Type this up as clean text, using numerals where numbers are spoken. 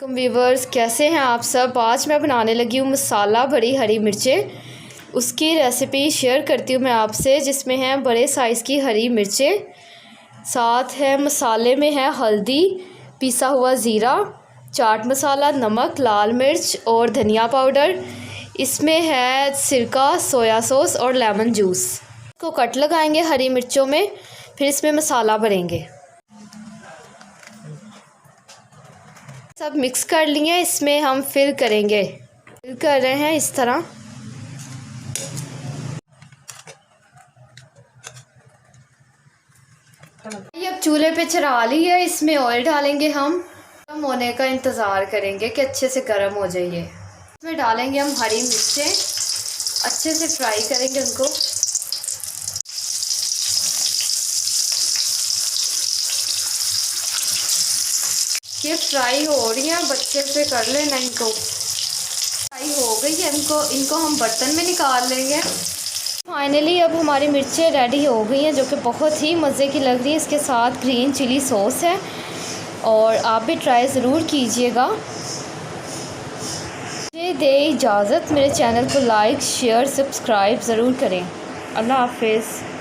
Viewers, कैसे हैं आप सब। आज मैं बनाने लगी हूँ मसाला भरी हरी मिर्चें। उसकी रेसिपी शेयर करती हूँ मैं आपसे, जिसमें है बड़े साइज़ की हरी मिर्चें, साथ है मसाले में है हल्दी, पिसा हुआ ज़ीरा, चाट मसाला, नमक, लाल मिर्च और धनिया पाउडर। इसमें है सिरका, सोया सॉस और लेमन जूस। इसको कट लगाएंगे हरी मिर्चों में, फिर इसमें मसाला भरेंगे। सब मिक्स कर लिए, इसमें हम फिल करेंगे। फिल कर रहे हैं इस तरह। ये अब चूल्हे पे चढ़ा ली है, इसमें ऑयल डालेंगे। हम गर्म होने का इंतज़ार करेंगे कि अच्छे से गर्म हो जाइए। इसमें डालेंगे हम हरी मिर्चें, अच्छे से फ्राई करेंगे उनको। ये फ्राई हो रही है, बच्चे से कर लेना इनको। फ्राई हो गई है, इनको हम बर्तन में निकाल लेंगे। फाइनली अब हमारी मिर्चें रेडी हो गई हैं, जो कि बहुत ही मज़े की लग रही है। इसके साथ ग्रीन चिली सॉस है और आप भी ट्राई ज़रूर कीजिएगा। मुझे दे इजाज़त, मेरे चैनल को लाइक, शेयर, सब्सक्राइब ज़रूर करें। अल्लाह हाफ़िज़।